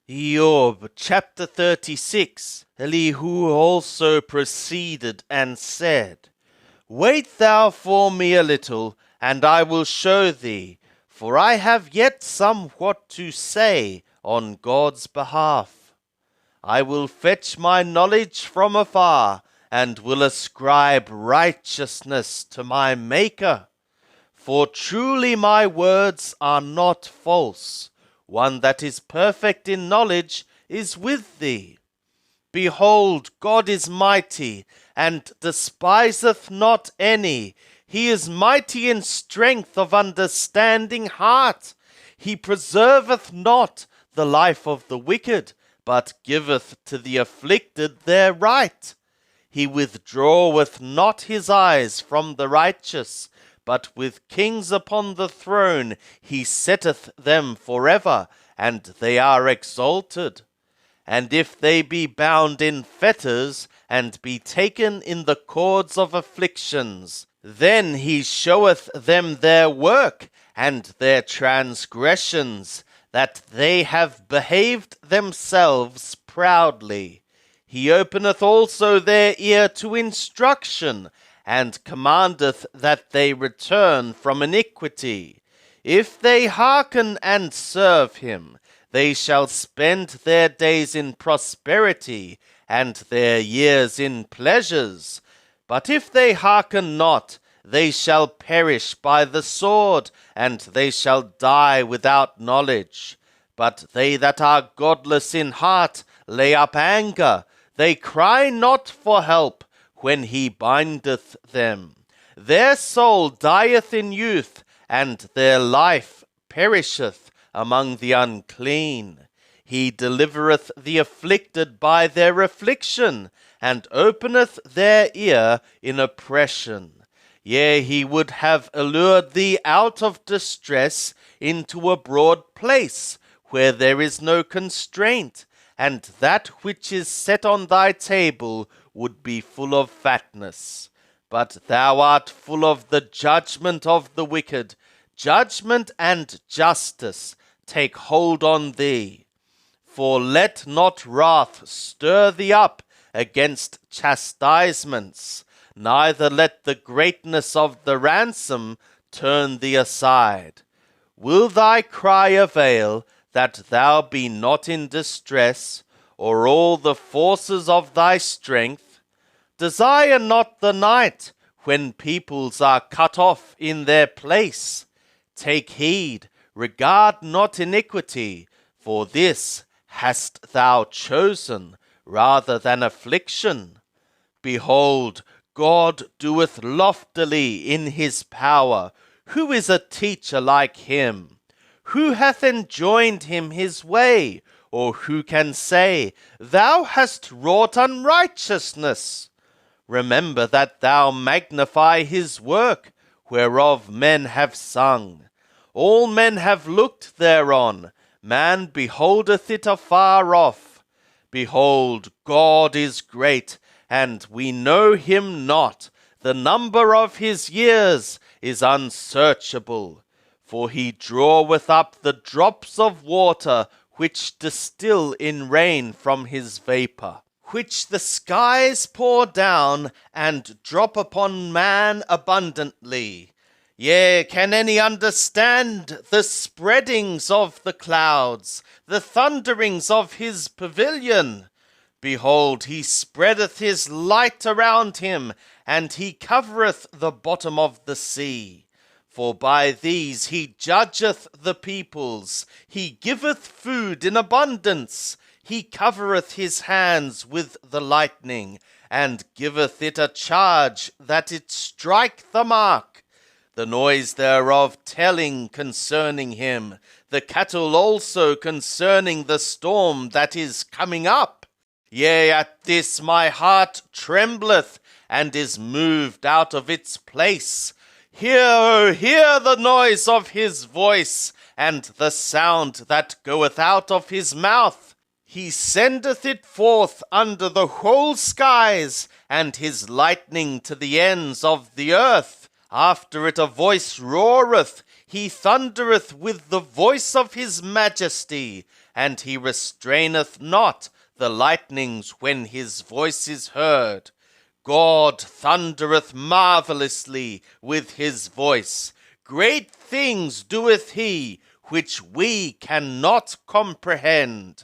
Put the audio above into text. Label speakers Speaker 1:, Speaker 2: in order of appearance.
Speaker 1: Job chapter 36. Elihu also proceeded and said, Wait thou for me a little, and I will show thee, for I have yet somewhat to say on God's behalf. I will fetch my knowledge from afar, and will ascribe righteousness to my Maker. For truly my words are not false. One that is perfect in knowledge is with thee. Behold, God is mighty, and despiseth not any. He is mighty in strength of understanding heart. He preserveth not the life of the wicked, but giveth to the afflicted their right. He withdraweth not his eyes from the righteous, but with kings upon the throne he setteth them forever, and they are exalted. And if they be bound in fetters, and be taken in the cords of afflictions, then he showeth them their work, and their transgressions, that they have behaved themselves proudly. He openeth also their ear to instruction, and commandeth that they return from iniquity. If they hearken and serve him, they shall spend their days in prosperity, and their years in pleasures. But if they hearken not, they shall perish by the sword, and they shall die without knowledge. But they that are godless in heart lay up anger, they cry not for help, when he bindeth them. Their soul dieth in youth, and their life perisheth among the unclean. He delivereth the afflicted by their affliction, and openeth their ear in oppression. Yea, he would have allured thee out of distress into a broad place, where there is no constraint, and that which is set on thy table would be full of fatness. But thou art full of the judgment of the wicked. Judgment and justice take hold on thee. For let not wrath stir thee up against chastisements, neither let the greatness of the ransom turn thee aside. Will thy cry avail, that thou be not in distress, or all the forces of thy strength? Desire not the night, when peoples are cut off in their place. Take heed, regard not iniquity, for this hast thou chosen, rather than affliction. Behold, God doeth loftily in his power. Who is a teacher like him? Who hath enjoined him his way? Or who can say, Thou hast wrought unrighteousness? Remember that thou magnify his work, whereof men have sung. All men have looked thereon. Man beholdeth it afar off. Behold, God is great, and we know him not. The number of his years is unsearchable. For he draweth up the drops of water, which distill in rain from his vapour, which the skies pour down, and drop upon man abundantly. Yea, can any understand the spreadings of the clouds, the thunderings of his pavilion? Behold, he spreadeth his light around him, and he covereth the bottom of the sea. For by these he judgeth the peoples, he giveth food in abundance. He covereth his hands with the lightning, and giveth it a charge that it strike the mark. The noise thereof telling concerning him, the cattle also concerning the storm that is coming up. Yea, at this my heart trembleth, and is moved out of its place. Hear, O hear the noise of his voice, and the sound that goeth out of his mouth. He sendeth it forth under the whole skies, and his lightning to the ends of the earth. After it a voice roareth, he thundereth with the voice of his majesty, and he restraineth not the lightnings when his voice is heard. God thundereth marvelously with his voice. Great things doeth he, which we cannot comprehend.